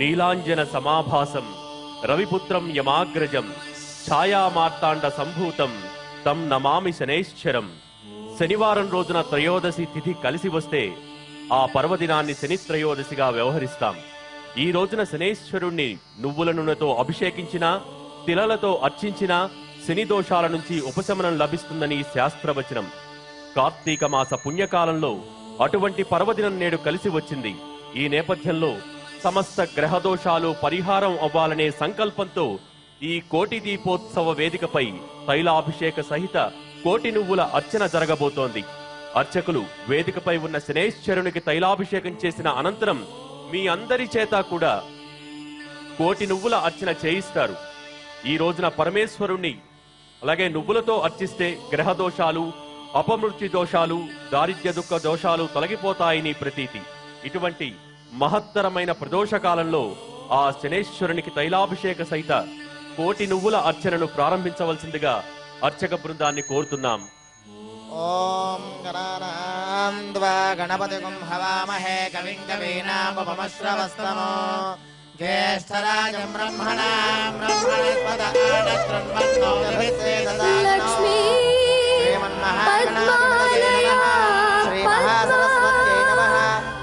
నీలాంజన సమాభాసం రవిపుత్రం యమాగ్రజం ఛాయామార్తాండ సంభూతం తం నమామి శనైశ్చరం. శనివారం రోజున త్రయోదశి తిథి కలిసి వస్తే ఆ పర్వదినాన్ని శని త్రయోదశిగా వ్యవహరిస్తాం. ఈ రోజున శనైశ్వరుణ్ణి నువ్వుల నూనెతో అభిషేకించినా తిలలతో అర్చించినా శని దోషాల నుంచి ఉపశమనం లభిస్తుందని శాస్త్రవచనం. కార్తీక మాస పుణ్యకాలంలో అటువంటి పర్వదినం నేడు కలిసి వచ్చింది. ఈ నేపథ్యంలో సమస్త గ్రహదోషాలు పరిహారం అవ్వాలనే సంకల్పంతో ఈ కోటి దీపోత్సవ వేదికపై తైలాభిషేక సహిత కోటి నువ్వుల అర్చన జరగబోతోంది. అర్చకులు వేదికపై ఉన్న శనైశ్వరునికి తైలాభిషేకం చేసిన అనంతరం మీ అందరి చేత కూడా కోటి నువ్వుల అర్చన చేయిస్తారు. ఈ రోజున పరమేశ్వరుణ్ణి అలాగే నువ్వులతో అర్చిస్తే గ్రహ దోషాలు, అపమృత్యు దోషాలు, దారిద్ర్య దుఃఖ దోషాలు తొలగిపోతాయని ప్రతీతి. ఇటువంటి మహత్తరమైన ప్రదోష కాలంలో ఆ శనైశ్వరునికి తైలాభిషేక సహిత కోటి నువ్వుల అర్చనను ప్రారంభించవలసిందిగా అర్చక బృందాన్ని కోరుతున్నాం. ఓం గణానాన్వా గణపతిగం హవామహే కవిం కవీనాముపమశ్రవస్తమో జ్యేష్ఠరాజం బ్రహ్మణాం బ్రహ్మణస్పదానశృణ్వన్నో లక్ష్మీ శ్రీమన్మహాగణాధిపతయే నమః. శ్రీ మహాసరస్వత్యై నమః.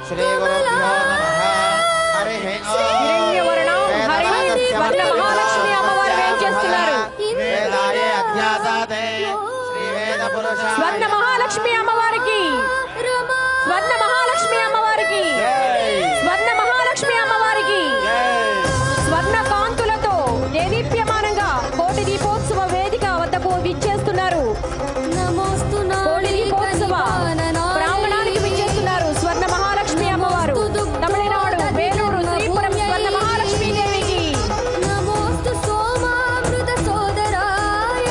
శ్రీ గురుభ్యో నమః. హరిః ఓం. హిరణ్యవర్ణం హరి స్వర్ణ మహాలక్ష్మి అమ్మవారు ఏం చేస్తున్నారు? వేదాయే అధ్యాసాతే శ్రీవేద పురుష స్వర్ణ మహాలక్ష్మి అమ్మవారికి, స్వర్ణ మహాలక్ష్మి అమ్మవారికి, స్వర్ణ మహాలక్ష్మి అమ్మవారికి స్వర్ణ కాంతులతో దేదీప్యమానంగా కోటి దీపోత్సవ వేదిక వద్దకు విచ్చేస్తున్నారు. కోటి దీపోత్సవ ప్రాంగణానికి విచ్చేస్తున్నారు స్వర్ణ మహాలక్ష్మి అమ్మవారు. తమిళనాడు వేలూరు శ్రీపురం స్వర్ణ మహాలక్ష్మి దేవికి నమోస్తు సోమామృత సోదరాయ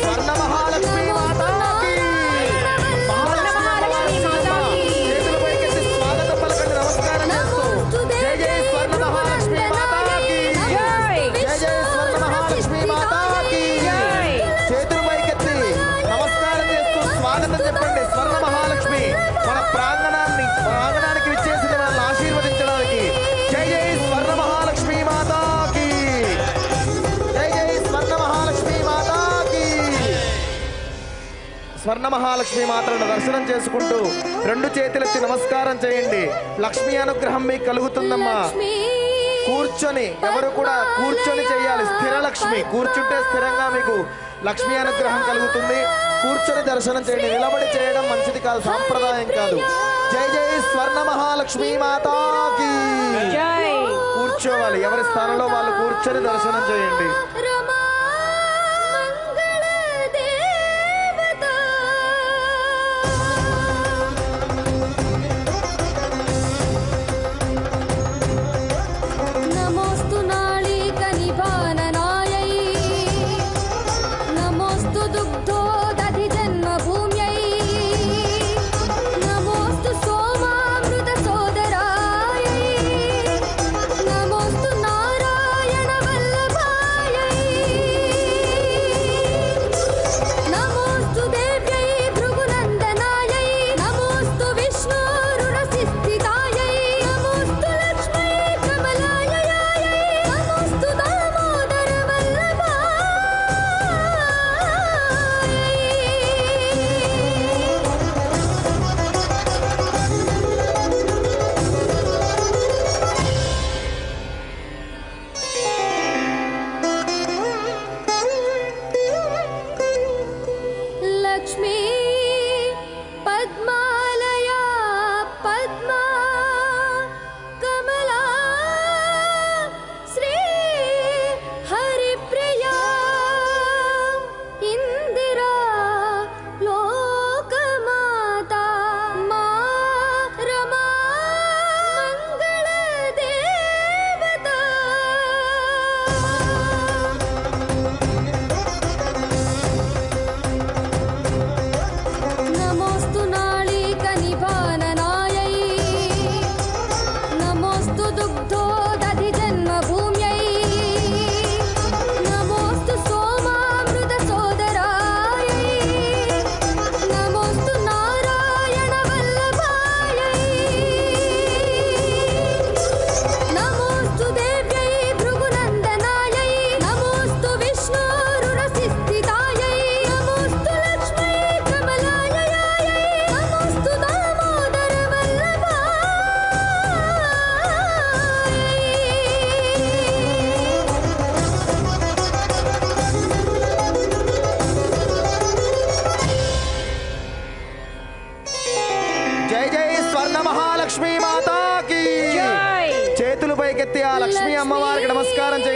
స్వర్ణ మహాలక్ష్మి మాతాకి స్వర్ణ మహాలక్ష్మి మాతాకి చేతులు పైకెత్తి స్వాగతం పలకండి, నమస్కారం చేస్తూ. జై జై స్వర్ణ మహాలక్ష్మి మాతాకి జై. జై జై స్వర్ణ మహాలక్ష్మి మాతాకి జై. చేతులు పైకెత్తి నమస్కారం చేస్తూ స్వాగతం చెప్పండి. స్వర్ణ మహాలక్ష్మి మన ప్రాంగణానికి విచ్చేసిన వాళ్ళని ఆశీర్వదించడానికి. జై జై స్వర్ణ మహాలక్ష్మి మాతాకి జై జై స్వర్ణ మహాలక్ష్మి మాతాకి. స్వర్ణ మహాలక్ష్మి మాతను దర్శనం చేసుకుంటూ రెండు చేతులెత్తి నమస్కారం చేయండి. లక్ష్మీ అనుగ్రహం మీకు కలుగుతుందమ్మా. కూర్చొని ఎవరు కూడా కూర్చొని చేయాలి. స్థిర లక్ష్మి, కూర్చుంటే స్థిరంగా మీకు లక్ష్మీ అనుగ్రహం కలుగుతుంది. కూర్చొని దర్శనం చేయండి. నిలబడి చేయడం మంచిది కాదు, సాంప్రదాయం కాదు. జై జై స్వర్ణ మహాలక్ష్మి మాతాకి. జై. కూర్చోవాలి, ఎవరి స్థానంలో వాళ్ళు కూర్చొని దర్శనం చేయండి. రమా మంగళ దేవత నమోస్తు నాళిక నిపాననాయై నమోస్తు దుగ్ధోదధి జన్మభూమ్యై నమోస్తు సోమామృత సోదరాయై నమోస్తు నారాయణ వల్లభాయై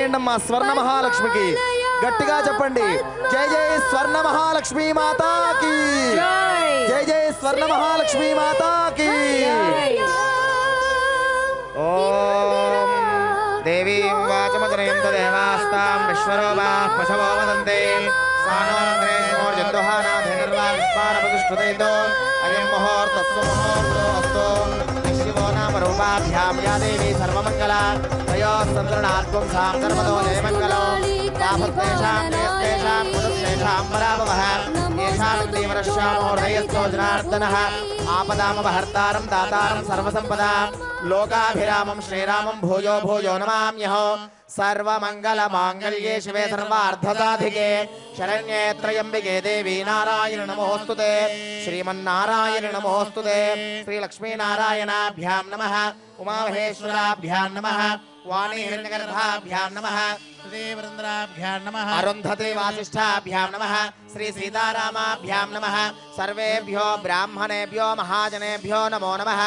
చేయండి అమ్మా స్వర్ణ మహాలక్ష్మికి గట్టిగా చెప్పండి జై జై స్వర్ణ మహాలక్ష్మి మాతాకి జై జై స్వర్ణ మహాలక్ష్మి మాతాకి ఓం దేవీం వాచమజనయం దేవాస్తాం విశ్వరూపా పశవో వదంతే సానోంద్రేష్మోర్జందుహానాథైర్వాస్మానపదుష్టుదైతో అయం ముహూర్తస్సు ముహూర్తోస్తు శివో నామ రూపాభ్యాం యా దేవీ సర్వమంగళ తయోస్సంతరణాత్వం సాం సర్వదో జయమంగళం లాభస్తేషాం జయస్తేషాం కులస్తేషాం పరాభవః येषां देवरश्यामो हृदयस्थो जनार्दनः आपदामपहर्तारं दातारं सर्वसम्पदां लोकाभिरामं श्रीरामं भूयो भूयो नमाम्यहो सर्वमङ्गलमाङ्गल्ये शिवे सर्वार्थसाधिके शरण्ये त्र्यम्बिके देवी नारायण नमोऽस्तुते श्रीमन्नारायण नमोऽस्तुते श्रीलक्ष्मीनारायणाभ्यां नमः उमामहेश्वराभ्यां नमः वाणी हिरण्यगर्भाभ्यां नमः श्रीवृंद्राभ्यां नमः अरुन्धते वासिष्ठाभ्यां नमः श्री सीतारामाभ्यां नमः सर्वेभ्यो ब्राह्मणेभ्यो महाजनेभ्यो नमो नमः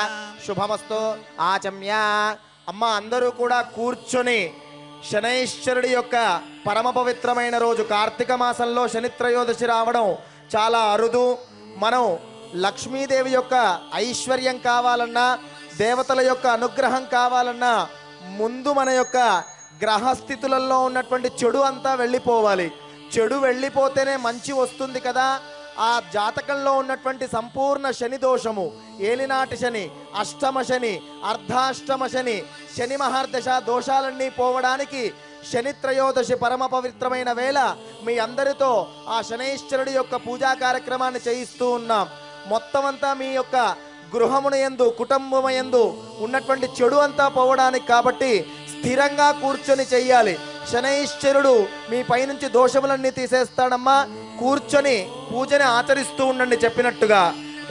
शुभमस्तु आचम्य అమ్మ అందరూ కూడా కూర్చొని శనైశ్వరుడి యొక్క పరమ పవిత్రమైన రోజు కార్తీక మాసంలో శని త్రయోదశి రావడం చాలా అరుదు. మనం లక్ష్మీదేవి యొక్క ఐశ్వర్యం కావాలన్నా దేవతల యొక్క అనుగ్రహం కావాలన్నా ముందు మన యొక్క గ్రహస్థితులలో ఉన్నటువంటి చెడు అంతా వెళ్ళిపోవాలి. చెడు వెళ్ళిపోతేనే మంచి వస్తుంది కదా. ఆ జాతకంలో ఉన్నటువంటి సంపూర్ణ శని దోషము, ఏలినాటి శని, అష్టమ శని, అర్ధాష్టమ శని, శని మహర్దశ దోషాలన్నీ పోవడానికి శని త్రయోదశి పరమ పవిత్రమైన వేళ మీ అందరితో ఆ శనైశ్వరుడి యొక్క పూజా కార్యక్రమాన్ని చేయిస్తూ ఉన్నాం. మొత్తం అంతా మీ యొక్క గృహమున యందు కుటుంబమయందు ఉన్నటువంటి చెడు అంతా పోవడానికి కాబట్టి స్థిరంగా కూర్చొని చెయ్యాలి. శనైశ్వరుడు మీ పైనుంచి దోషములన్నీ తీసేస్తాడమ్మా. కూర్చొని పూజని ఆచరిస్తూ ఉండండి చెప్పినట్టుగా.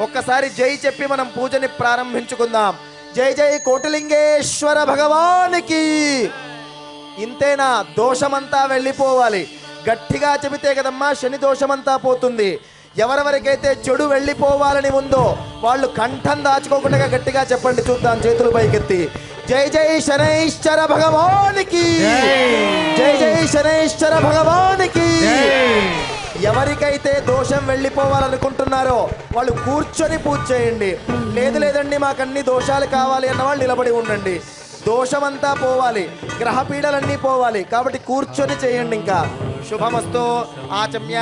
ఒక్కసారి జై చెప్పి మనం పూజని ప్రారంభించుకుందాం. జై జై కోటిలింగేశ్వర భగవానికి. ఇంతేనా? దోషమంతా వెళ్ళిపోవాలి. గట్టిగా చెబితే కదమ్మా శని దోషమంతా పోతుంది. ఎవరెవరికైతే చెడు వెళ్ళిపోవాలని ఉందో వాళ్ళు కంఠం దాచుకోకుండా గట్టిగా చెప్పండి చూద్దాం చేతులు పైకెత్తి. జై జై శనైశ్వర భగవానికి, జై జై శనైశ్వర భగవానికి. ఎవరికైతే దోషం వెళ్ళిపోవాలనుకుంటున్నారో వాళ్ళు కూర్చొని పూజ చేయండి. లేదండి మాకన్ని దోషాలు కావాలి అన్న వాళ్ళు నిలబడి ఉండండి. దోషమంతా పోవాలి, గ్రహ పీడలన్నీ పోవాలి కాబట్టి కూర్చొని చేయండి. ఇంకా శుభమస్తు. ఆచమ్య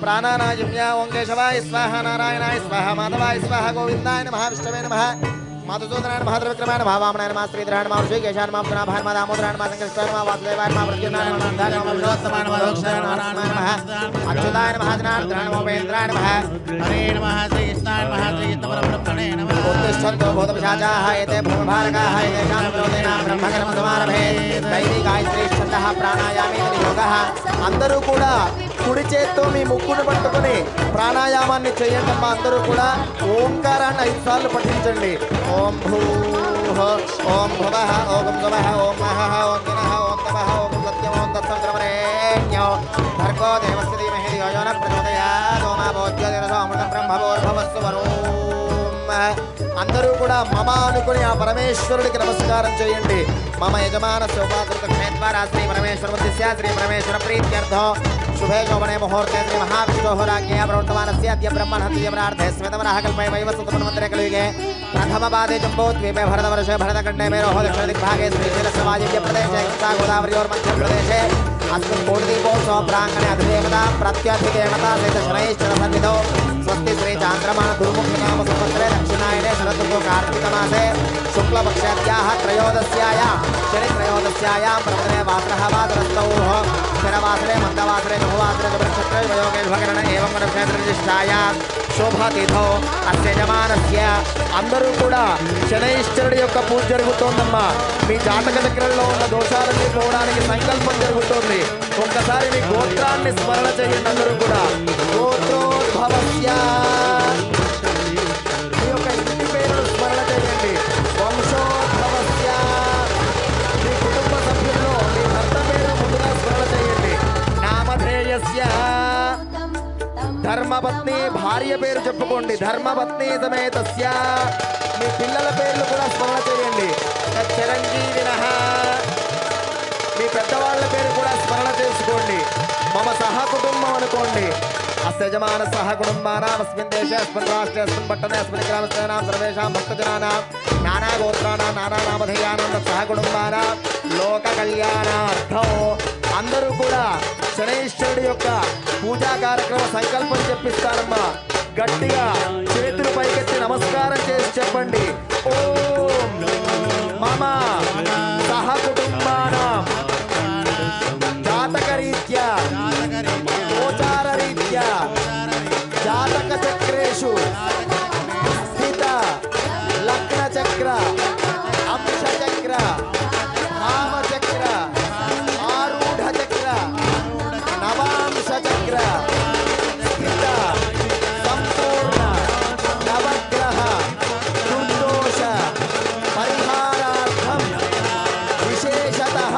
ప్రాణానాయమ్య. ఓం కేశవాయ స్వాహ, నారాయణాయ స్వాహ, మాధవాయ స్వాహ, గోవిందాయ నమః, విష్ణవే నమః, మాధుసూదనాయ నమః, ద్రవిక్రమాయ నమః, వామనాయ నమః, శ్రీధరాయ నమః, ఋషికేశాయ నమః, పునాభాయ నమః, దామోదరాయ నమః, సంకృష్టాయ నమః, వాసుదేవాయ నమః, ప్రద్యుమ్నాయ నమః, నందాయ నమః, వినోత్తమాయ నమః, దోక్షాయ నమః, నారాయణాయ నమః, అచ్యుతాయ నమః, జనార్దనాయ నమః, ఉపేంద్రాయ నమః, हरे नमः श्रीकृष्णाय नमः श्रीकृष्णपरब्रह्मणे नमः उत्तिष्ठन्तु भूतपिशाचाः एते भूमभारकाः एतेषां विरोधेन ब्रह्मकर्म समारभे दैवी गायत्री छन्दः प्राणायामे योगः. అందరూ కూడా కుడి చేత్తో మీ ముక్కును పట్టుకొని ప్రాణాయామాన్ని చేయండి అమ్మా. అందరూ కూడా ఓంకారాన్ని 5 సార్లు పఠించండి. ఓం భూః, ఓం భువః, ఓం స్వః, ఓం మహః, ఓం గినః, ఓం తపః, ఓం సత్యం, ఓం తత్సవితుర్వరేణ్యం భర్గో దేవस्य धीमहि धियो यो नः प्रचोदयात्. ఓమాభూత్యోతిరసో అమృతం బ్రహ్మభూర్భువస్సు వరుం. అందరూ కూడా మమ అనుకుని ఆ పరమేశ్వరుడికి నమస్కారం చేయండి. మమ యజమానస్య ఉపాసృత క్షేత్వారా శ్రీ పరమేశ్వరమస్య శ్రీ పరమేశ్వర ప్రీత్యర్థం శుభే శోభనే ముహూర్తే శ్రీ మహావిష్ణోః రాజ్ఞయా ప్రవర్తమానస్య అద్య బ్రహ్మణः ద్విజప్రార్థే స్వేతవరాహ కల్పే వైవస్వతమన్వంతరే కలియుగే ప్రథమపాదే జంబోద్వీపే భరతవర్షే భరతఖण्डे मेरोः दक्षिणदिग्भागे श्रीशैलश्रवादिव्य प्रदेशे कृष्णा गोदावर्योर्मध्यप्रदेशे अस्मिन् कोटिदीपोत्सव प्राङ्गणे अधिदेवता प्रत्यधिदेवता सहित शनैश्चर सन्निधौ स्वस्ति श्री चान्द्रमाण दुर्मुखनाम संवत्सरे दक्षिणायने शरदृतौ कार्तिकमासे शुक्लपक्षाद्याः त्रयोदश्यायां शनि त्रयोदश्यायां प्रवदने वासरः वासरस्तौः स्थिरवासरे मन्दवासरे नहुवासरे नक्षत्रे वयोगे भगरण एवं नक्षत्रनिष्ठायां శోభాతీథో అస్య యజమానస్య. అందరూ కూడా శనైశ్వరుడి యొక్క పూజ జరుగుతోందమ్మా. మీ జాతక చక్రంలో ఉన్న దోషాలన్నీ పోవడానికి సంకల్పం జరుగుతోంది. ఒక్కసారి మీ గోత్రాన్ని స్మరణ చేయండి. అందరూ కూడా గోత్రోద్భవస్య, మీ యొక్క ఇంటి పేరును స్మరణ చేయండి. వంశోద్భవస్య, మీ కుటుంబ సభ్యుల్లో మీ భర్త పేరు ముందుగా స్మరణ చేయండి. నామధేయస్య, ధర్మపత్ని భార్య పేరు చెప్పుకోండి. ధర్మపత్ని సమేతస్య, మీ పిల్లల పేర్లు కూడా స్మరణ చేయండి. చిరంజీవినః, మీ పెద్దవాళ్ళ పేరు కూడా స్మరణ చేసుకోండి. మమ సహ కుటుంబం అనుకోండి. అస్యజమాన సహ కుటుంబానాం అస్మిన్ దేశే అస్మిన్ రాష్ట్రే అస్మిన్ పట్టణే అస్మిన్ గ్రామస్థానాం సర్వేషాం భక్తజనానాం నానా గోత్రానాం నానా నామధేయానాం సహ కుటుంబానాం లోక కళ్యాణార్థం. అందరూ కూడా శనైశ్వరుడి యొక్క పూజా కార్యక్రమ సంకల్పం చెప్పిస్తారమ్మా. గట్టిగా చేతులు పైకెత్తి నమస్కారం చేసి చెప్పండి. ఓం మమ సహ కుటుంబానాం జాతకరీత్యా గోచారరీత్యా జాతక చక్రేషు స్థిత లగ్న చక్ర అంశ చక్ర నామ చక్ర ఆరూఢ చక్ర నవాంశ చక్ర స్థిత సంపూర్ణ నవగ్రహ దుర్దోష పరిహారార్థం విశేషతః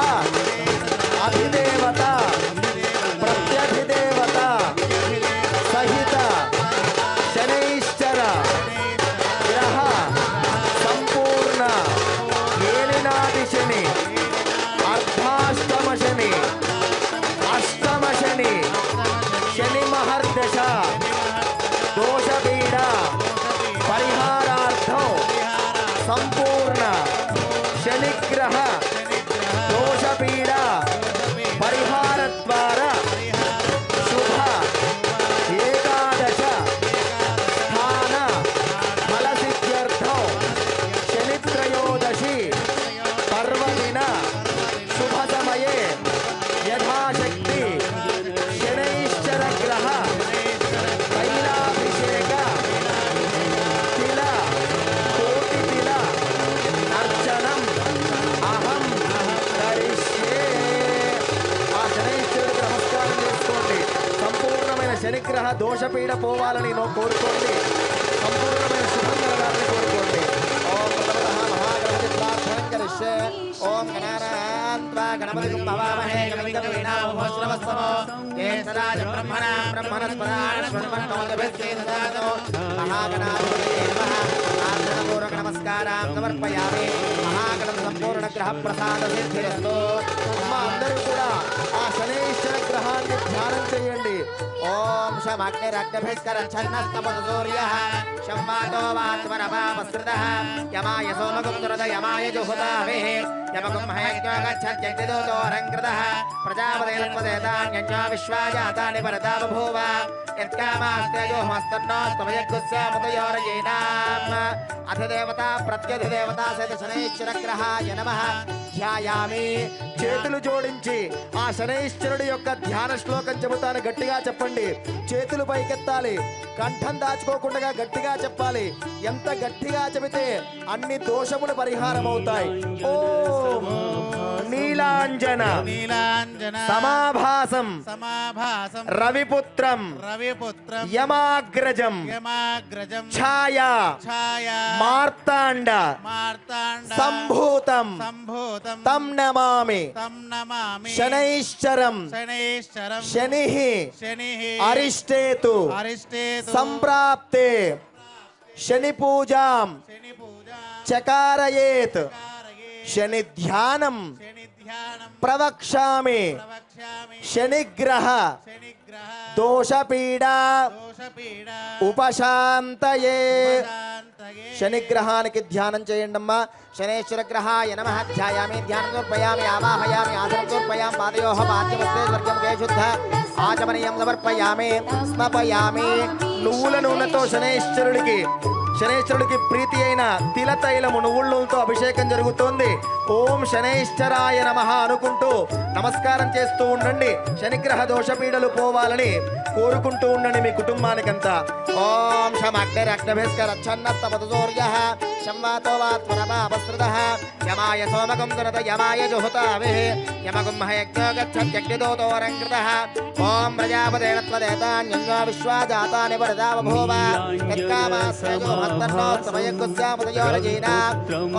అధిదేవత ప్రత్యధిదేవత సహిత శనైశ్చర గ్రహ సంపూర్ణ ఏలినాటి శని అర్ధాష్టమ శని అష్టమ శని శని మహర్దశ దోషపీడ పరిహారార్థం సంపూర్ణ శనిగ్రహ దోషపీడ పరిహార ద్వారా శుభ ఏకాదశ స్థాన ఫలసిద్ధ్యర్థం శనిత్రయోదశి పర్వదిన శుభ సమయే యథాశక్తి శనైశ్చర గ్రహ తైలాభిషేక తిల కోటి తిల అర్చనం అహం కరిష్యే. ఆ శనైశ్వరుడికి నమస్కారం చేసుకోండి. సంపూర్ణమైన శనిగ్రహ దోషపీడ పోవాలని కోరుకోండి. సంపూర్ణమైన శుభం కలగాలని కోరుకోండి. ఓం ప్రథమతః మహాగణపతి ప్రార్థనం కరిష్యే. ఓం గణానాన్త్వా గణపతిం భవామహే కవిం కవీనాముపశ్రవస్తమో జ్యేష్ఠరాజ బ్రహ్మణస్పదాన శృణ్వన్నోతిభిశ్చేదదాతో మహాగణాధిపతయే నమః. ప్రార్థనపూర్వక నమస్కారం సమర్పయామి. మహాగణం సంపూర్ణ గ్రహ ప్రసాద సిద్ధిరస్తు. అమ్మ అందరూ కూడా ఆ శనైశ్వర గ్రహాన్ని ధ్యానం చేయండి. ఓం శమగ్నిరగ్నిభిస్కరఛన్నస్తమతు సూర్యః శంవాతో వాత్మనభావస్కృతః యమాయ సోమగుప్తురద యమాయ జుహుతావిః యమగుం హయజ్ఞోగచ్చద్యగ్నిదూతోరంకృతః ప్రజాపతిర్పదేతాన్యజ్ఞో విశ్వాజాతాని పరతా బభూవ యత్కామాస్తయోహమస్తన్నోస్తమయగ్గుస్యామతయోరయేనాం. అధిదేవత ప్రత్యధిదేవత సహిత శనైశ్వర గ్రహాయ నమః. ధ్యాయామి. చేతులు జోడించి ఆ శనైశ్వరుడి యొక్క ధ్యాన శ్లోకం చెబుతాను. గట్టిగా చెప్పండి. చేతులు పైకెత్తాలి. కంఠం దాచుకోకుండా గట్టిగా చెప్పాలి. ఎంత గట్టిగా చెబితే అన్ని దోషములు పరిహారం అవుతాయి. ఓం నీలాంజన నీలాంజన సమాభాసం సమాభాసం రవిపుత్రం రవిపుత్రం యమాగ్రజం యమాగ్రజం ఛాయా ఛాయా మార్తాండ మార్తాండ సంభూతం సంభూతం తం నమామి. తం నమామి. శనైశ్చరం శనైశ్చరం శనిః శనిః అరిష్టేతు అరిష్టేతు సంప్రాప్తే శని పూజాం శని పూజ చకారయేత్ శని ధ్యానం శని ధ్యానం ప్రవక్ష్యామి. ప్రవక్ష్యామి. శనిగ్రహ శనిగ్రహ దోషపీడా దోషపీడ ఉపశాంతయే. శాంతయే. శనిగ్రహానికి ధ్యానం చేయండి అమ్మా. శనేశ్వర గ్రహాయ నమః. ధ్యాయామి. ధ్యానం సమర్పయామి. ఆవాహయామి. ఆసనం సమర్పయామి. పాదయోః పాద్యమస్తే స్వర్గముఖే శుద్ధ ఆచమనీయం సమర్పయామి. స్నపయామి. నువ్వుల నూనెతో శనేశ్వరుడికి ప్రీతి అయిన తిల తైలము నువ్వుల నూనెతో అభిషేకం జరుగుతోంది. ఓం శనైశ్చరాయ నమః అనుకుంటూ నమస్కారం చేస్తూ ఉండండి. శనిగ్రహ దోషపీడలు పోవాలని కోరుకుంటూ ఉండండి మీ కుటుంబానికంతా. ఓం శమగ్నిరగ్నిభిస్కరఛన్నస్తమతు సూర్యః శంవాతో వాత్మనభావస్కృతః యమాయ సోమగుం దురత యమాయ జుహుతావిః యమగుం హయజ్ఞోగచ్చద్యగ్నిదూతోరంకృతః ఓం ప్రజాపతేన త్వదేతాన్యజ్ఞో విశ్వాజాతాని వరదా బభూవ యత్కామాస్తయోహస్తన్నోస్తమయగ్గుస్యామతయోరజీనా.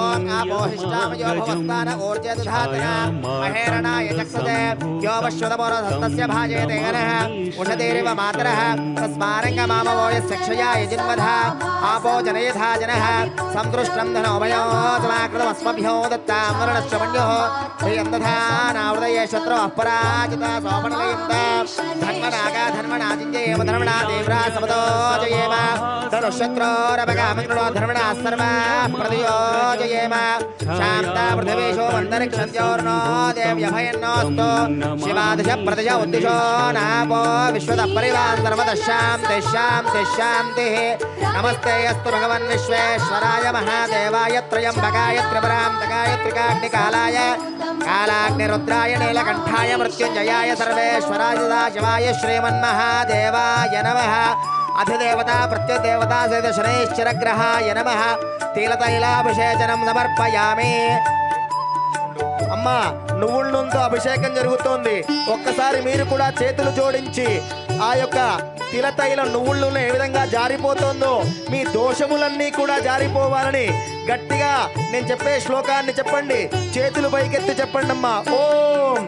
ఓం ఆపోహిష్టామయో భవస్థాన ఊర్జేదుధాతన మహేరణాయ చక్షుతే యో వశ్వతమోరధస్తస్య భాజయతేనః ఉషతేరివ మాతరః తస్మారంగమామవో యస్య క్షయాయ జిన్వధ ఆపో జనయథా జనః సంతృష్టం ధనోమయో సమాకృతమస్మభ్యో దత్తాం వరుణశ్రవణ్యో శ్రీయందధానావృతయే శత్రు అపరాజిత సోపనలయంత ధన్మనాగా ధన్మనాజింజయేమ ధర్మణా దేవ్రా సమతో జయేమ ధనుశత్రోరపగామిత్రుడో ధర్మణా సర్వా ప్రతియోజయేమ శాంతా పృథివీషో అంతరిక్షంత్యోర్నో దేవ్యభయన్నోస్తు శివాదిశ ప్రతిజ ఉద్దిశో నాపో విశ్వద పరివాన్ సర్వదశాంతి శాంతి శాంతి నమస్తే అస్తు భగవన్ విశ్వేశ్వరాయ మహాదేవాయ త్రయంబకాయ త్రిపురాంతకాయ త్రికాగ్నికాలాయ కాలాగ్నిరుద్రాయ నీలకంఠాయ మృత్యుంజయాయ సర్వేశ్వరాయ సదాశివాయ శ్రీమన్మహాదేవాయ నమః అధిదేవత ప్రత్యదేవత సహిత శనైశ్చరగ్రహాయ నమః తిలతైలాభిషేచనం సమర్పయామి. అమ్మా నువ్వుల నూనెతో అభిషేకం జరుగుతోంది. ఒక్కసారి మీరు కూడా చేతులు జోడించి ఆ యొక్క తిలతైల నువ్వుల నూనె ఏ విధంగా జారిపోతుందో మీ దోషములన్నీ కూడా జారిపోవాలని గట్టిగా నేను చెప్పే శ్లోకాన్ని చెప్పండి. చేతులు పైకెత్తి చెప్పండి అమ్మా. ఓం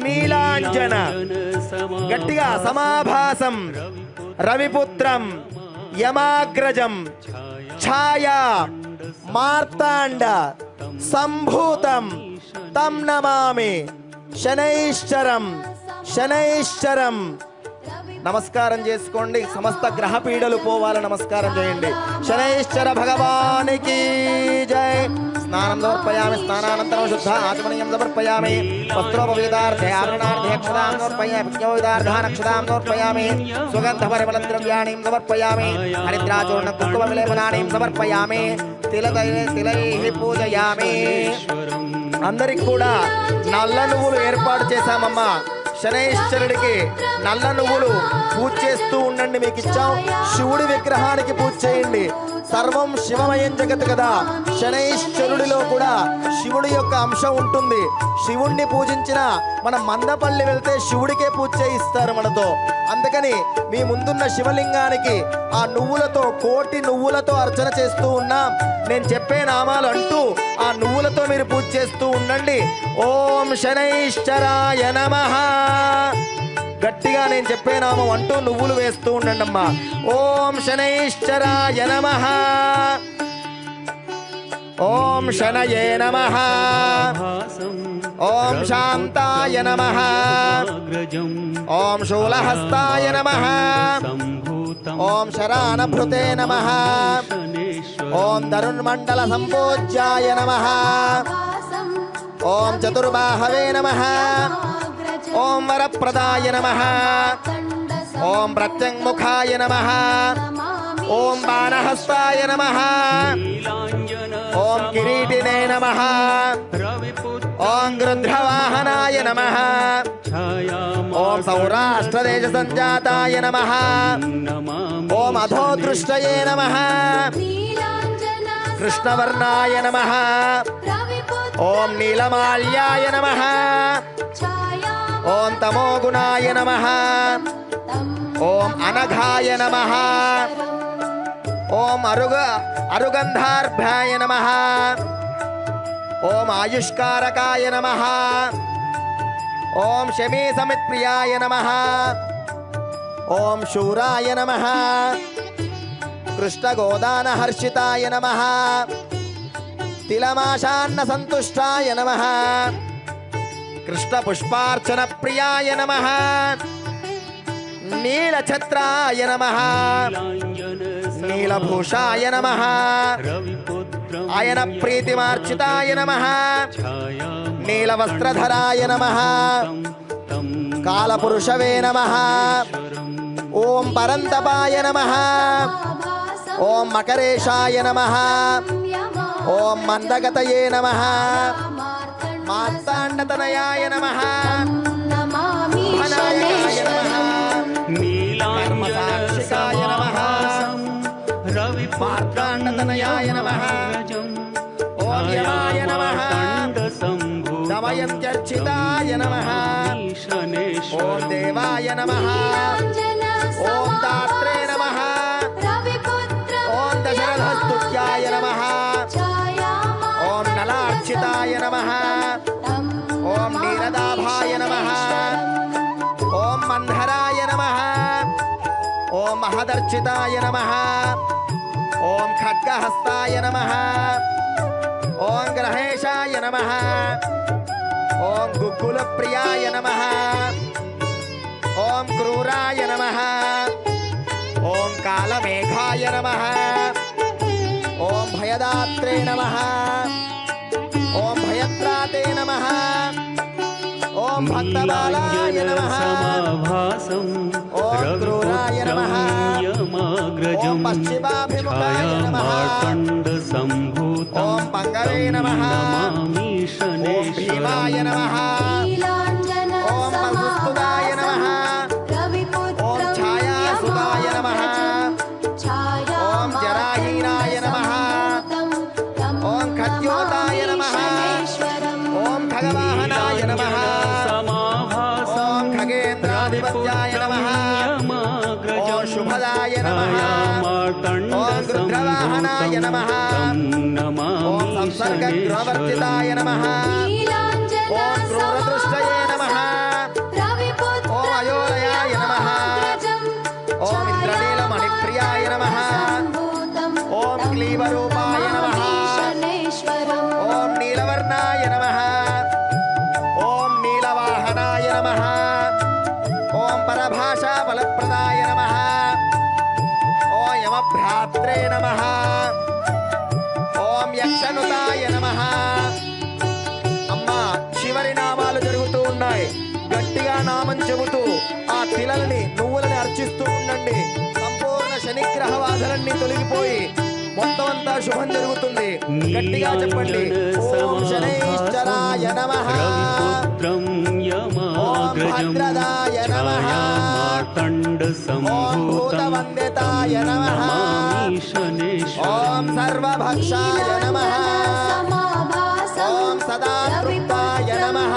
నీలాంజన గట్టిగా సమాభాసం రవిపుత్రం యమాగ్రజం ఛాయా మార్తాండ సంభూతం తం నమామి శనైశ్చరం శనైశ్చరం. నమస్కారం చేసుకోండి. సమస్త గ్రహ పీడలు పోవాలని నమస్కారం చేయండి. శనైశ్చర భగవానికి జై. స్నానం సమర్పయామి. స్నానానంతరం శుద్ధ ఆచమనీయం సమర్పయామి. వస్త్రోపవేదార్థే ఆభరణార్థే అక్షతాం సమర్పయామి. పుణ్యోవిదార్థాన్ అక్షతాం సమర్పయామి. సుగంధ పరిమళ ద్రవ్యాణీం సమర్పయామి. హరిద్రాచూర్ణ కుంకుమ విలేపనానీం సమర్పయామి. తిలైః పూజయామి. అందరికి కూడా నల్ల నువ్వులు ఏర్పాటు చేశామమ్మా. శనైశ్వరుడికి నల్ల నువ్వులు పూజ చేస్తూ ఉండండి. మీకు ఇచ్చాం. శివుడి విగ్రహానికి పూజ చేయండి. సర్వం శివమయం జగత్ కదా. శనైశ్వరుడిలో కూడా శివుడి యొక్క అంశం ఉంటుంది. శివుణ్ణి పూజించిన మనం మందపల్లి వెళ్తే శివుడికే పూజ చేయిస్తారు మనతో. అందుకని మీ ముందున్న శివలింగానికి ఆ నువ్వులతో కోటి నువ్వులతో అర్చన చేస్తూ ఉన్నాం. నేను చెప్పే నామాలు అంటూ ఆ నువ్వులతో మీరు పూజ చేస్తూ ఉండండి. ఓం శనైశ్చరాయ నమః. గట్టిగా నేను చెప్పే నామం అంటూ నువ్వులు వేస్తూ ఉండండి అమ్మా. ఓం శనైశ్చరాయ నమః. ఓం శనయే నమః. ఓం శాంతాయ నమః. ఓం శూలహస్తాయ నమః. ఓం శరానభృతే నమః. ఓం తరుణ్మండల సంపూజ్యాయ నమః. ఓం చతుర్బాహవే నమః. ఓం వరప్రదాయ నమః. ఓం ప్రత్యంగుఖాయ నమః. ఓం బాణహస్తాయ నమః. ఓం కిరీటినే నమః. ఓం గృధ్రవాహనాయ నమః. ఓం సౌరాష్ట్రదేశ సంజాతాయ నమః. ఓం అధోదృష్టయే నమః. కృష్ణవర్ణాయ నమః. ఓం నీలమాల్యాయ నమః. ఓం తమోగుణాయ నమః. ఓం అనఘాయ నమః. ఓం అరుగంధార్భాయ నమః. ఓం ఆయుష్కారకాయ నమః. ఓం శమీ సమిత్ప్రియాయ నమః. ఓం శూరాయ నమః. కృష్ణగోదాన హర్షితాయ నమః. తిలమాశాన్న సంతుష్టాయ నమః. కృష్ణ పుష్పార్చన ప్రియాయ నమః. నీలఛత్రాయ నమః. నీలభూషాయ నమః. అయన ప్రీతిమార్చితాయ నమః. నీలవస్త్రధరాయ నమః. కాలపురుషవే నమః. ఓం పరంతపాయ నమః. ఓం మకరేశాయ నమః. ఓం మందగతయే నమః. మార్తాండతనయాయ నమః. ధనాయకాయ నమః. కర్మసాక్షికాయ నమః. మార్తాండతనయాయ నమః. ఓం యమాయ నమః. దమయంత్యర్చితాయ నమః. ఓం దేవాయ నమః. ఓం దాత్రే నమః. ఓం దశరథస్తుత్యాయ నమః. ఓం నలార్చితాయ నమః. ఓం నీరదాభాయ నమః. ఓం మంధరాయ నమః. ఓం మహదర్చితాయ నమః. ఓం ఖడ్గహస్తాయ నమః ఓం గ్రహేశాయ నమః ఓం గుగ్గుల ప్రియాయ నమః ఓం క్రూరాయ నమః ఓం కాలమేఘాయ నమః ఓం భయదాత్రే నమః ఓం భయత్రాతే నమః ఓం భక్తబాలాయ నమః ఓం క్రూరాయ నమః ఓం పశ్చిమాభిముఖాయ నమః ఓం పంగవే నమః ఓం భీమాయ నమః ఓం మధుస్తుదాయ నమః ఓం ఛాయాసుదాయ నమః ఓం జరాహీనాయ నమః ఓం ఖద్యోతాయ నమః ఓం ఖగవాహనాయ నమః ఓం ఖగేంద్రాధిపత్యాయ నమః ఓం శుభదాయ నమః ఓం రుద్రవాహనాయ నమః ఓం సంసర్గగృహవర్జితాయ నమః ఓం క్రూరదృష్టయే నమః ఓం అయోలయాయ నమః ఓం ఇంద్రనీలమణిప్రియాయ నమః ఓం క్లీవరూపాయ నమః ఓం నీలవర్ణాయ నమః ఓం నీలవాహనాయ నమః ఓం పరభాషా బలప్రదాయ నమః ఓం యమభ్రాత్రే నమః ఓం యక్షనుతాయ నమః. అమ్మా చివరి నామాలు జరుగుతూ ఉన్నాయి. గట్టిగా నామం చెబుతూ ఆ తిలల్ని నువ్వులని అర్చిస్తూ ఉండండి. సంపూర్ణ శనిగ్రహ బాధలన్నీ తొలగిపోయి మొత్తం అంతా శుభం జరుగుతుంది. గట్టిగా చెప్పండి. ఓం శనైశ్చరాయ నమః ఓం భద్రదాయ నమః ఓం భూతవందితాయ నమః ఓం సర్వభక్షాయ నమః ఓం సదాతృప్తాయ నమః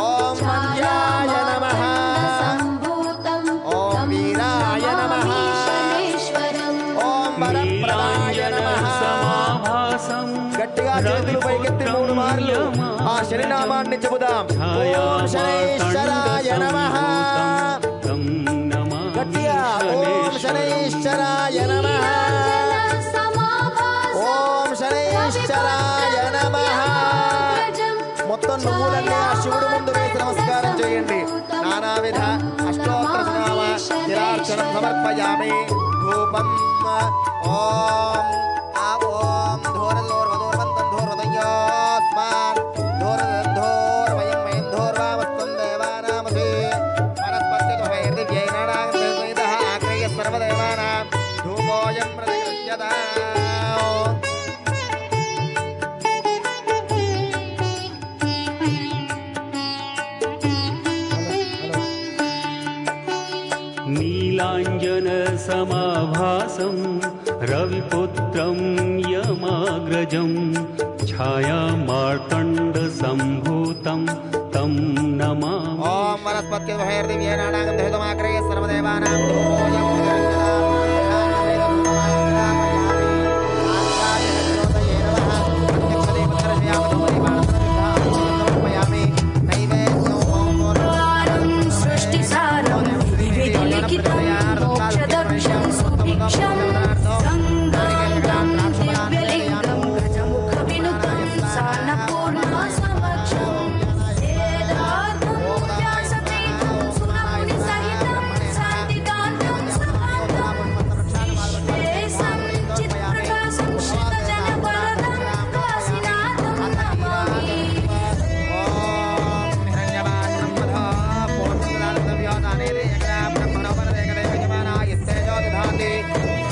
ఓం మంజాయ నమః ఓం వీరాయ నమః ఓం వరప్రదాయ నమః. గట్టిగా చేతులు పైకెత్తి 3 మార్లు ఆ శనినామాన్ని చెబుదాం. ఓం శనైశ్చరాయ నమః. గట్టిగా ఓం శనైశ్చరాయ నమః ఓం శనైశ్చరాయ నమః. మొత్తం నువ్వులన్నీ ఆ శివుడు ముందు వేసి నమస్కారం చేయండి. నానావిధ అష్టోత్తర నామ నిరార్చనం సమర్పయామి. ధూపం ఓం ఓం ధూరధూర్వధూర్వంతం ధూర్వదయోస్మాన్ ధూరధూర్వయం వయం ధూర్వామత్వం దేవానామసి వనస్పత్యుతో హైర్దివ్యైనానాగంధైదః ఆగ్రహ్య సర్వదేవానాం ధూపోయం ప్రతిగృహ్యతా. నీలాంజన సమాభాసం రవిపుత్రం యమాగ్రజం ఛాయా మార్తండ సంభూతం తం నమామి. ఓం వనస్పత్యుతో హైర్దివ్యైనానాగంధైదః ఆగ్రహ్య సర్వదేవానాం ధూపోయం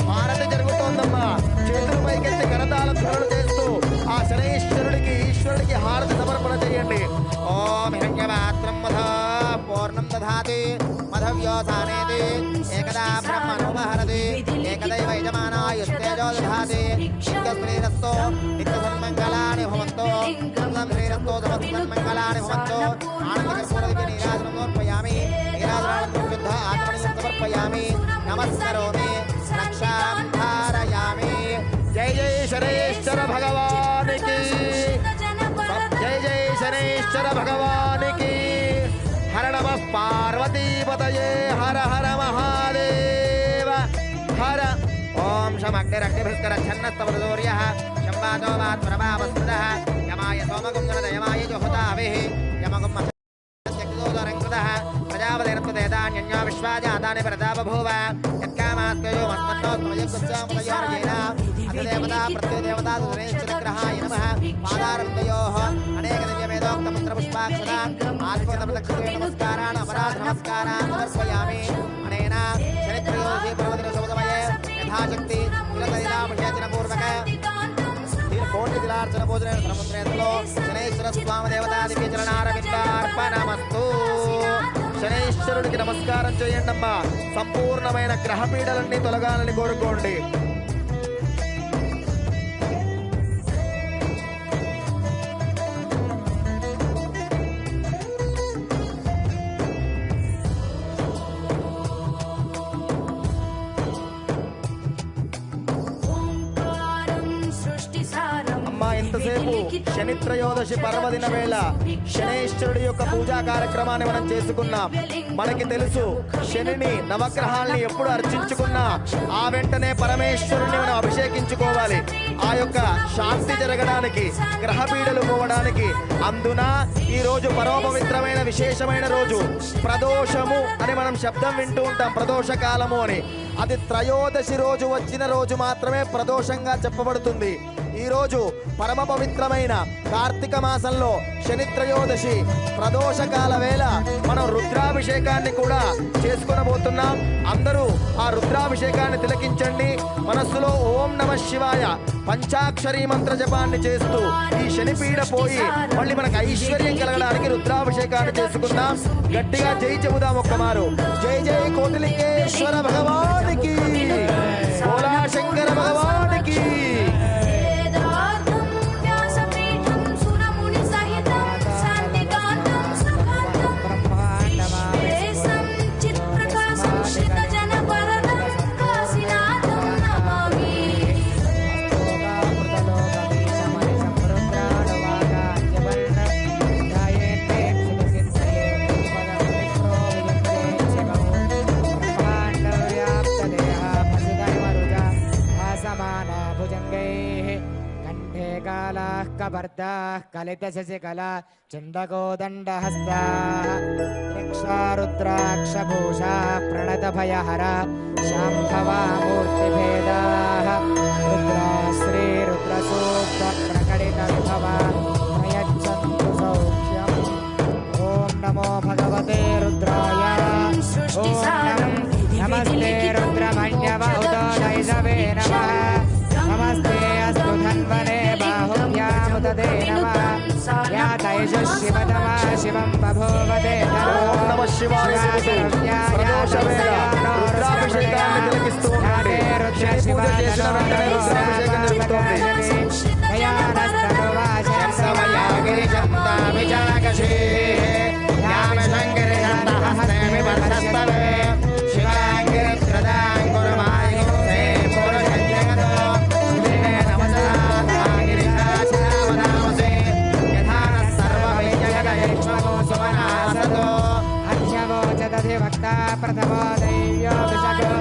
భారతి జరుగుతోందమ్మా. చేతులు పైకెత్తి కరతాళ ధ్వనులు చేస్తూ ఆ శనైశ్వరుడికి ఈశ్వరుడికి హారతి సమర్పణ చేయండి. ఓం హిరణ్యపాత్రం మధా పూర్ణం దధాతి మధవ్యోసానేతి ఏకదా బ్రహ్మణోమహరతి ఏకదైవ యజమానాయుస్తేజో దధాతి నిత్యశ్రీరస్తో నిత్యసన్మంగళాని భవంతో శ్రీరస్తో సమస్తన్మంగళాని భవంతో. ఆనందకర్పూరదికి నీరాజనం సమర్పయామి. నీరాజనానందం శుద్ధ ఆచమనీయం సమర్పయామి. నమస్కరోమి రక్షాం ధారయామి. జై జై శనైశ్వర భగవానికి. జై జై శనైశ్వర భగవానికి. హర నమః పార్వతీపతయే హర హర మహాదేవ హర. ఓం ఓం శమగ్నిరగ్నిభిస్కరఛన్నస్తవదూర్యః శంవాదో వాత్ప్రభావస్మృతః యమాయ సోమగుంగనదయమాయ జుహుతావిః యమగుం జగ్దోదరంకృతః ప్రజాపతిరత్వదేదాన్యన్యో విశ్వాజాతాని ప్రతాపభూవ యత్కామాస్కయో మస్మన్నోత్మయకుత్సామదయోర్యేన అధిదేవతా ప్రత్యుదేవతా సురేశ్వరగ్రహాయ నమః పాదారవిందయోః అనేక దివ్యవేదోక్తమంత్రపుష్పాక్షరాన్ ఆత్మోదమదక్షిణే నమస్కారాన్ అపరాధ నమస్కారాన్ సమర్పయామి అనేన శనిత్రయోదశి పర్వదిన శుభసమయే యథాశక్తి కులకైలాభిషేచన పూర్వక కోటి దిలార్చన భోజన సముద్రేంద్రలో శనేశ్వర స్వామి దేవతాదికి చరణారవిందార్పణమస్తు. శనేశ్వరుడికి నమస్కారం చేయండి అమ్మా. సంపూర్ణమైన గ్రహపీడలన్నీ తొలగాలని కోరుకోండి. అమ్మా ఇంతసేపు శని త్రయోదశి పర్వదిన వేళ శనేశ్వరుడి యొక్క పూజా కార్యక్రమాన్ని మనం చేసుకున్నాం. మనకి తెలుసు శనిని నవగ్రహాల్ని ఎప్పుడు అర్చించుకున్నా ఆ వెంటనే పరమేశ్వరుని మనం అభిషేకించుకోవాలి. ఆ యొక్క శాంతి జరగడానికి, గ్రహపీడలు పోవడానికి. అందున ఈ రోజు పరమపవిత్రమైన విశేషమైన రోజు ప్రదోషము అని మనం శబ్దం వింటూ ఉంటాం, ప్రదోష కాలము అని. అది త్రయోదశి రోజు వచ్చిన రోజు మాత్రమే ప్రదోషంగా చెప్పబడుతుంది. ఈ రోజు పరమ పవిత్రమైన కార్తీక మాసంలో శని త్రయోదశి ప్రదోషకాల వేళ మనం రుద్రాభిషేకాన్ని కూడా చేసుకొనబోతున్నాం. అందరూ ఆ రుద్రాభిషేకాన్ని తిలకించండి. మనస్సులో ఓం నమః శివాయ పంచాక్షరీ మంత్ర జపాన్ని చేస్తూ ఈ శనిపీడ పోయి మళ్ళీ మనకు ఐశ్వర్యం కలగడానికి రుద్రాభిషేకాన్ని చేసుకుందాం. గట్టిగా జై చెబుదాం ఒక్కమారు. జై జై కోటిలింగేశ్వర భగవానికి, భోలా శంకర భగవానికి. कपर्दाः कलितशशिकला चिण्डकोदण्डहस्ताः रक्षारुद्राक्षभूषाः प्रणतभयहरा शाम्भवा मूर्तिभेदाः रुद्रा श्रीरुद्रसूक्तप्रकटितविभवा प्रयच्छन्तु सौख्यम्. ॐ नमो भगवते रुद्राय. ॐ नमस्ते रुद्रमण्यवहुतोदैजवे नमः. नमस्ते अस्तु धन्वने बाहुभ्यामुदते नमः. या तैष शिवतमा शिवं बभूवते ఓం నమః శివాయ. ప్రదోష వేళ రుద్రాభిషేకాన్ని తిలకిస్తూ ఉండండి. శని పూజ చేసిన వెంటనే రుద్రాభిషేకం జరుగుతోంది. అధ్యవోచదధివక్తా ప్రథమో దైవ్యో విశగో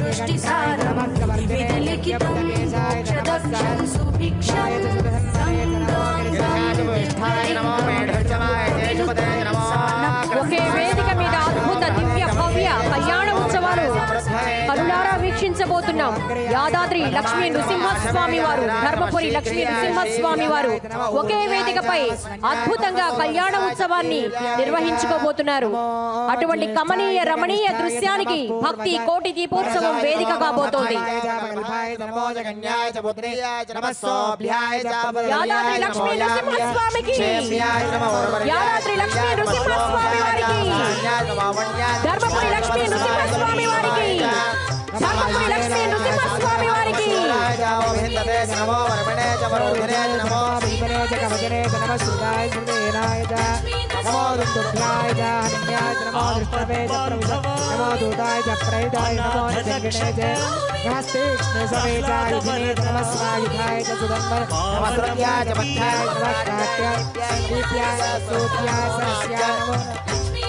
పుష్టిసారం విధిలిఖితం మోక్షదక్షం సుభిక్షం ఒకే వేదిక మీద అద్భుత దివ్య భవ్య కళ్యాణ ఉత్సవాలు కరుణారా వీక్షించబోతున్నాం. యాదాద్రి లక్ష్మీ నృసింహస్వామి వారు, ధర్మపురి లక్ష్మీ నృసింహస్వామి వారు ఒకే వేదికపై అద్భుతంగా కళ్యాణ ఉత్సవాన్ని నిర్వహించుకోబోతున్నారు. అటువంటి కమనీయ రమణీయ దృశ్యానికి భక్తి కోటి దీపోత్సవం వేదిక కాబోతోంది. యాదాద్రి లక్ష్మీ నృసింహస్వామికి, యాదాద్రి లక్ష్మీ నృసింహస్వామి వారికి, ధర్మపురి లక్ష్మీ నృసింహస్వామి వారికి, ధర్మపురి లక్ష్మీ నృసింహస్వామి వారికి.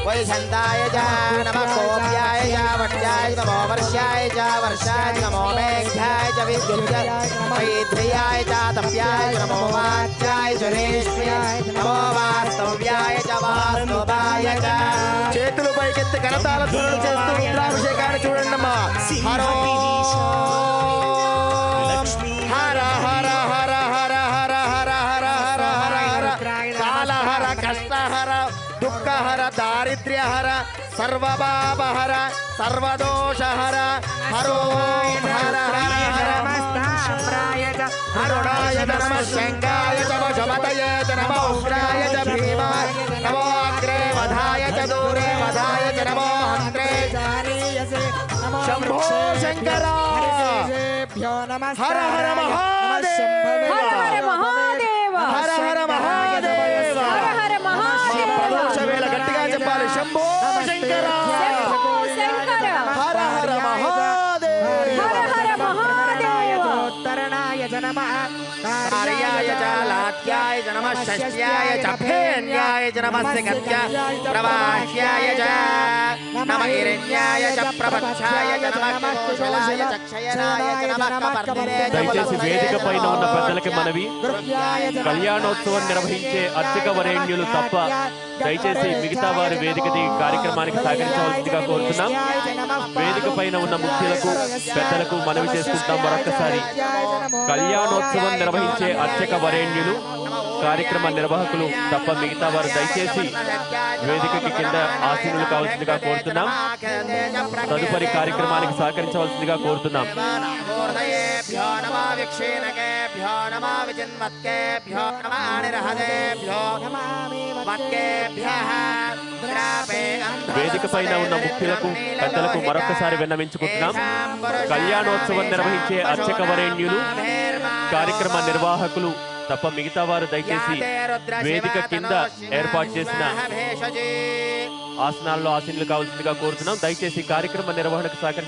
वैशन्ताय च नमः कोप्याय च वट्याय नमो वर्षाय च वर्षाय नमो मेघ्याय च विद्युत्याय मैत्रेयाय च तप्याय नमो वाच्याय च रेष्म्याय नमो वास्तव्याय च वास्तवाय च చేతులు పైకెత్తి కరతాళ ధ్వనులు చేస్తూ రుద్రాభిషేకాన్ని చూడండమ్మా. హరో హర హర హర హర హర హర హర హర హర హర కాలహర కష్టహర దుఃఖహర దారిద్ర్యహర సర్వపాపహర సర్వదోషహర హరో హర హర హర హరుణాయ నమ శంకాయ చ వశమతయే చ నమ ఉగ్రాయ చ భీమాయ నమో అగ్రే వధాయ చ దూరే వధాయ చ నమో హంత్రే శంభో శంకర హర హర మహాదేవ హర హర మహాదేవ, హర హర మహాదేవ. హర హర మహాదేవ, ప్రదోష వేళ గట్టిగా చెప్పాలి శంభో శంకర శంభో శంకర, హర హర మహాదేవ హర హర మహాదేవ. కార్యాయ చ లాట్యాయ చ నమః షష్ట్యాయ చ ఫేన్యాయ చ నమః గత్యాయ ప్రవాహ్యాయ చ నమః హిరణ్యాయ చ ప్రపంచాయ చ నమః కౌశలాయ చ క్షయరాయ చ నమః కపర్దినే చ దయచేసి వేదిక పైన ఉన్న పెద్దలకి మనవి, కళ్యాణోత్సవం నిర్వహించే అర్చక వరేణ్యులు తప్ప దయచేసి మిగతా వారి వేదిక దిగి కార్యక్రమానికి సహకరించవలసిందిగా కోరుతున్నాం. వేదిక పైన ఉన్న ముఖ్యులకు పెద్దలకు మనవి చేసుకుంటాం. మరొక్కసారి కళ్యాణోత్సవం నిర్వహించే అర్చక వరేణ్యులు, కార్యక్రమ నిర్వాహకులు తప్ప మిగతా వారు దయచేసి వేదికకి కింద ఆసీనులు కావాల్సిందిగా కోరుతున్నాం. తదుపరి కార్యక్రమానికి సహకరించవలసిందిగా కోరుతున్నాం. వేదిక పైన ఉన్న ముఖ్యులకు పెద్దలకు మరొకసారి విన్నవించుకుంటున్నాం. కళ్యాణోత్సవం నిర్వహించే అర్చక వరేణ్యులు, కార్యక్రమ నిర్వాహకులు తప్ప మిగతా వారు దయచేసి వేదిక కింద ఏర్పాటు చేసిన ఆసనాల్లో ఆసీనులు కావాల్సిందిగా కోరుతున్నాం. దయచేసి కార్యక్రమ నిర్వహణకు సహకరించ